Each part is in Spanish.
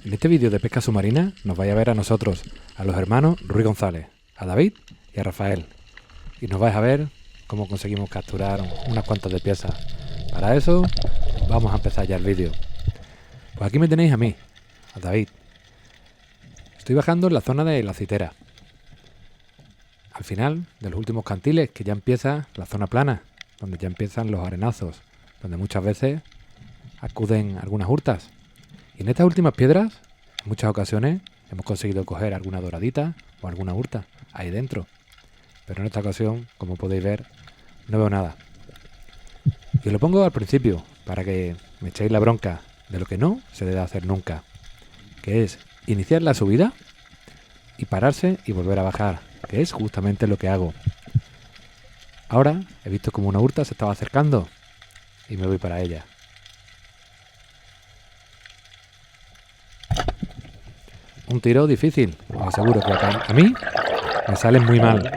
En este vídeo de pesca submarina nos vais a ver a nosotros, a los hermanos Ruiz González, a David y a Rafael. Y nos vais a ver cómo conseguimos capturar unas cuantas de piezas. Para eso vamos a empezar ya el vídeo. Pues aquí me tenéis a mí, a David. Estoy bajando en la zona de la Citera. Al final de los últimos cantiles, que ya empieza la zona plana, donde ya empiezan los arenazos, donde muchas veces acuden algunas hurtas. Y en estas últimas piedras, en muchas ocasiones, hemos conseguido coger alguna doradita o alguna hurta ahí dentro. Pero en esta ocasión, como podéis ver, no veo nada. Y os lo pongo al principio, para que me echéis la bronca de lo que no se debe hacer nunca, que es iniciar la subida y pararse y volver a bajar, que es justamente lo que hago. Ahora he visto como una hurta se estaba acercando y me voy para ella. Un tiro difícil, os aseguro que a mí me sale muy mal.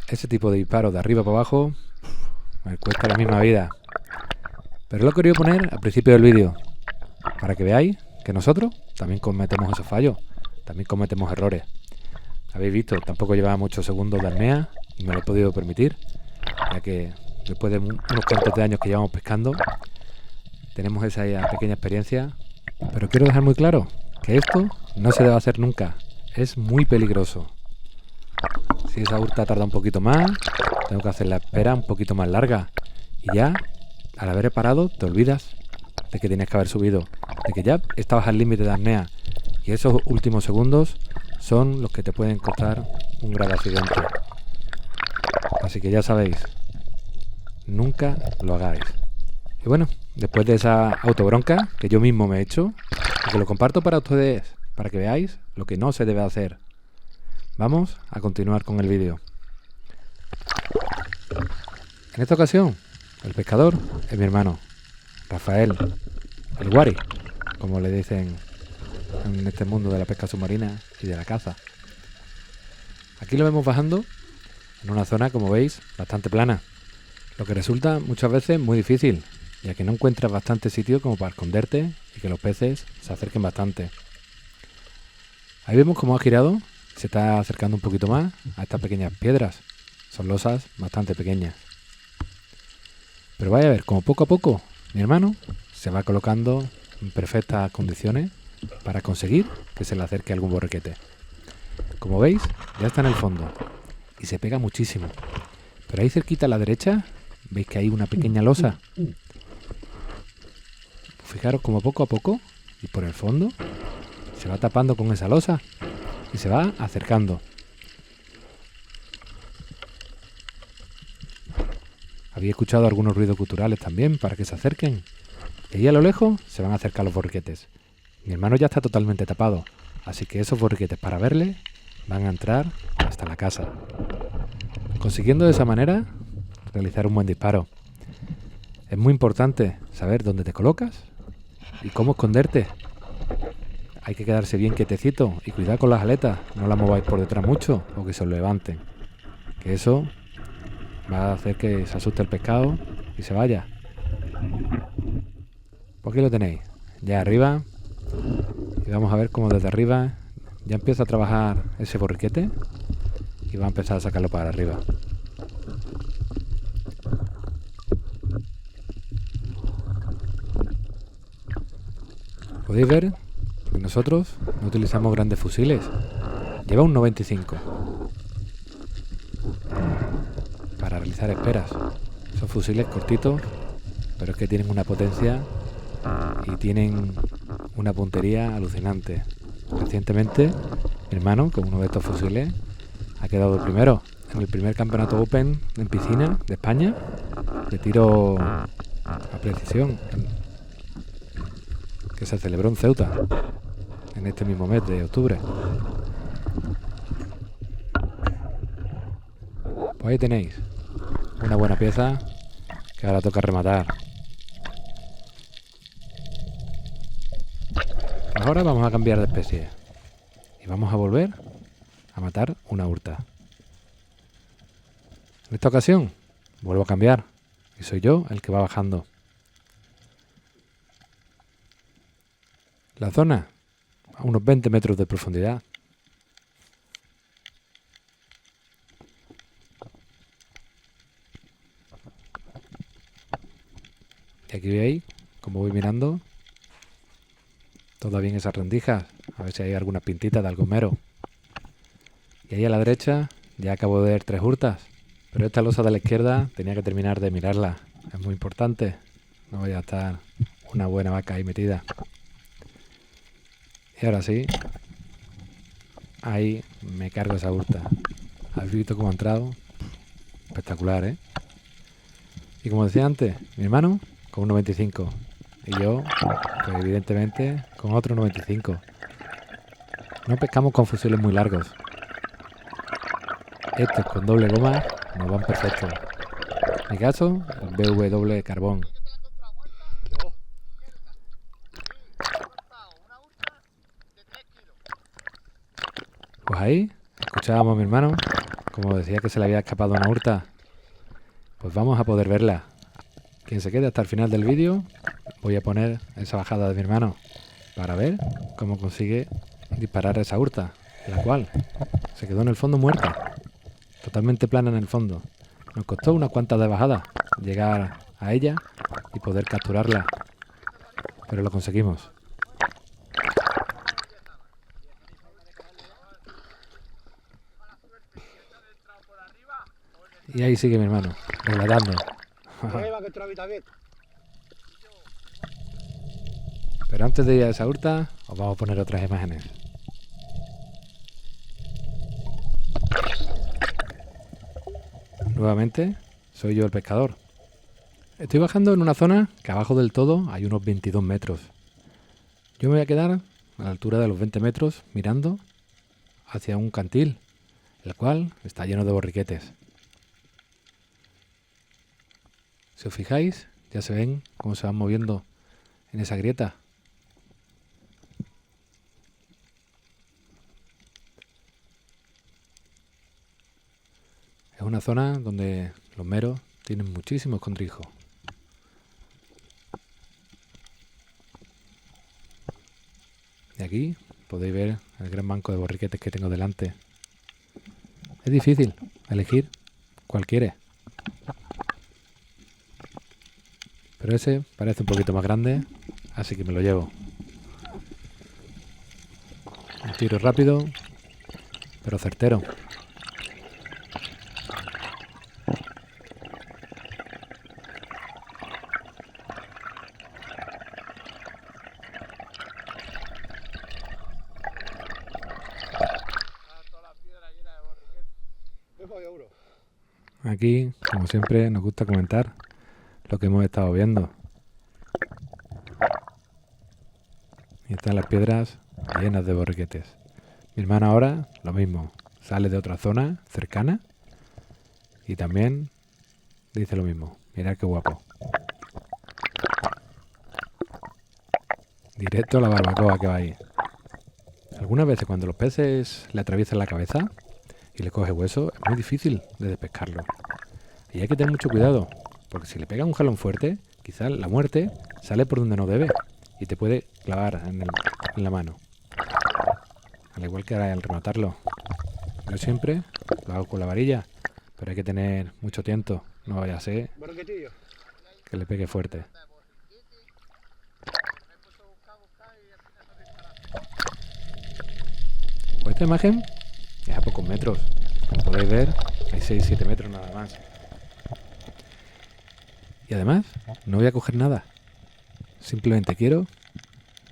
Ese tipo de disparo de arriba para abajo me cuesta la misma vida. Pero lo he querido poner al principio del vídeo, para que veáis que nosotros también cometemos esos fallos, también cometemos errores. Habéis visto, tampoco llevaba muchos segundos de apnea y me lo he podido permitir, ya que después de unos cuantos de años que llevamos pescando, tenemos esa pequeña experiencia. Pero quiero dejar muy claro que esto no se debe hacer nunca, es muy peligroso. Si esa hurta tarda un poquito más, tengo que hacer la espera un poquito más larga. Y ya, al haber parado, te olvidas de que tienes que haber subido, de que ya estabas al límite de apnea. Y esos últimos segundos son los que te pueden costar un grave accidente. Así que ya sabéis, nunca lo hagáis. Y bueno, después de esa autobronca que yo mismo me he hecho, y que lo comparto para ustedes, para que veáis lo que no se debe hacer, vamos a continuar con el vídeo. En esta ocasión, el pescador es mi hermano, Rafael, el Guari, como le dicen en este mundo de la pesca submarina y de la caza. Aquí lo vemos bajando en una zona, como veis, bastante plana, lo que resulta muchas veces muy difícil, ya que no encuentras bastante sitio como para esconderte y que los peces se acerquen bastante. Ahí vemos cómo ha girado, se está acercando un poquito más a estas pequeñas piedras. Son losas bastante pequeñas. Pero vaya a ver, como poco a poco mi hermano se va colocando en perfectas condiciones para conseguir que se le acerque algún borriquete. Como veis, ya está en el fondo y se pega muchísimo. Pero ahí cerquita a la derecha, veis que hay una pequeña losa. Fijaros como poco a poco y por el fondo se va tapando con esa losa y se va acercando. Había escuchado algunos ruidos culturales también para que se acerquen. Y ahí a lo lejos se van a acercar los borriquetes. Mi hermano ya está totalmente tapado, así que esos borriquetes, para verle, van a entrar hasta la casa, consiguiendo de esa manera realizar un buen disparo. Es muy importante saber dónde te colocas y cómo esconderte. Hay que quedarse bien quietecito y cuidar con las aletas, no las mováis por detrás mucho o que se os levanten, que eso va a hacer que se asuste el pescado y se vaya. Pues aquí lo tenéis, ya arriba, y vamos a ver cómo desde arriba ya empieza a trabajar ese borriquete y va a empezar a sacarlo para arriba. Podéis ver que nosotros no utilizamos grandes fusiles, lleva un 95 para realizar esperas. Son fusiles cortitos, pero es que tienen una potencia y tienen una puntería alucinante. Recientemente mi hermano, con uno de estos fusiles, ha quedado primero en el primer campeonato Open en piscina de España de tiro a precisión, que se celebró en Ceuta en este mismo mes de octubre. Pues ahí tenéis una buena pieza que ahora toca rematar. Pues ahora vamos a cambiar de especie y vamos a volver a matar una hurta. En esta ocasión vuelvo a cambiar y soy yo el que va bajando. La zona a unos 20 metros de profundidad. Y aquí veis, como voy mirando, todavía en esas rendijas, a ver si hay alguna pintita de algo mero. Y ahí a la derecha ya acabo de ver 3 hurtas, pero esta losa de la izquierda tenía que terminar de mirarla. Es muy importante, no vaya a estar una buena vaca ahí metida. Y ahora sí, ahí me cargo esa hurta. ¿Has visto cómo ha entrado? Espectacular, ¿eh? Y como decía antes, mi hermano con un 95 y yo, pues evidentemente, con otro 95. No pescamos con fusiles muy largos. Estos con doble goma nos van perfectos. En mi caso, el BW Carbón. Pues ahí escuchábamos a mi hermano, como decía que se le había escapado una hurta. Pues vamos a poder verla. Quien se quede hasta el final del vídeo, voy a poner esa bajada de mi hermano para ver cómo consigue disparar esa hurta, la cual se quedó en el fondo muerta, totalmente plana en el fondo. Nos costó unas cuantas de bajada llegar a ella y poder capturarla, pero lo conseguimos. Y ahí sigue mi hermano, relatando. Pero antes de ir a esa hurta, os vamos a poner otras imágenes. Nuevamente, soy yo el pescador. Estoy bajando en una zona que abajo del todo hay unos 22 metros. Yo me voy a quedar a la altura de los 20 metros mirando hacia un cantil, el cual está lleno de borriquetes. Si os fijáis, ya se ven cómo se van moviendo en esa grieta. Es una zona donde los meros tienen muchísimos escondrijos. Y aquí podéis ver el gran banco de borriquetes que tengo delante. Es difícil elegir cuál quiere. Pero ese parece un poquito más grande, así que me lo llevo. Un tiro rápido, pero certero. Aquí, como siempre, nos gusta comentar lo que hemos estado viendo. Y están las piedras llenas de borriquetes. Mi hermano ahora, lo mismo, sale de otra zona cercana y también dice lo mismo. Mirad qué guapo. Directo a la barbacoa que va ahí. Algunas veces cuando los peces le atraviesan la cabeza y le coge hueso, es muy difícil de despescarlo. Y hay que tener mucho cuidado, porque si le pega un jalón fuerte, quizás la muerte sale por donde no debe y te puede clavar en la mano. Al igual que al rematarlo. Yo siempre lo hago con la varilla, pero hay que tener mucho tiento, no vaya a ser que le pegue fuerte. Pues esta imagen es a pocos metros. Como podéis ver, hay 6-7 metros nada más. Y además, no voy a coger nada. Simplemente quiero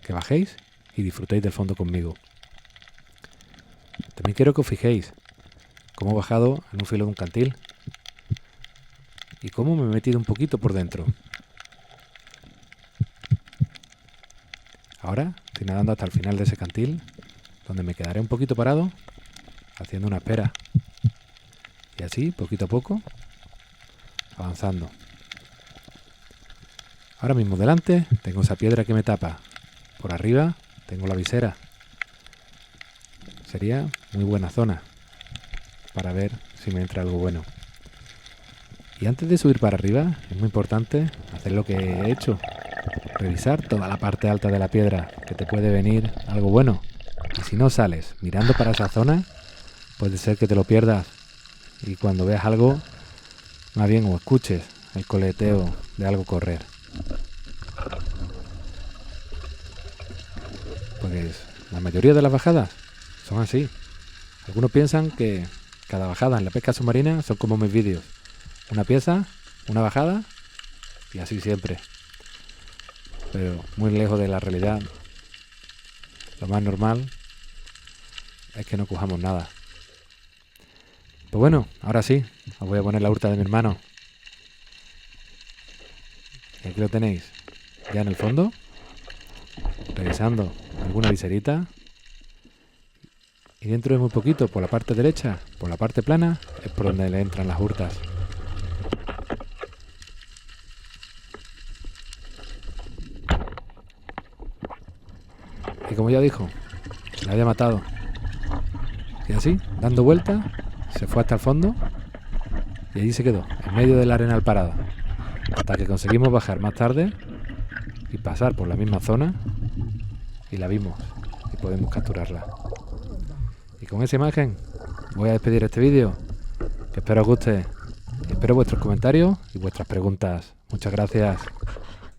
que bajéis y disfrutéis del fondo conmigo. También quiero que os fijéis cómo he bajado en un filo de un cantil y cómo me he metido un poquito por dentro. Ahora estoy nadando hasta el final de ese cantil, donde me quedaré un poquito parado haciendo una espera. Y así, poquito a poco, avanzando. Ahora mismo delante tengo esa piedra que me tapa. Por arriba tengo la visera. Sería muy buena zona para ver si me entra algo bueno. Y antes de subir para arriba es muy importante hacer lo que he hecho. revisar toda la parte alta de la piedra, que te puede venir algo bueno. Y si no sales mirando para esa zona, puede ser que te lo pierdas. Y cuando veas algo, más bien o escuches el coleteo de algo correr. Pues la mayoría de las bajadas son así. Algunos piensan que cada bajada en la pesca submarina son como mis vídeos. Una pieza, una bajada y así siempre. Pero muy lejos de la realidad. Lo más normal es que no cojamos nada. Pues bueno, ahora sí, os voy a poner la hurta de mi hermano. Y aquí lo tenéis, ya en el fondo, revisando alguna viserita. Y dentro de muy poquito, por la parte derecha, por la parte plana, es por donde le entran las hurtas. Y como ya dijo, la había matado. Y así, dando vueltas, se fue hasta el fondo y allí se quedó, en medio de la arena parada, hasta que conseguimos bajar más tarde y pasar por la misma zona y la vimos y podemos capturarla. Y con esa imagen voy a despedir este vídeo, que espero os guste. Espero vuestros comentarios y vuestras preguntas. Muchas gracias.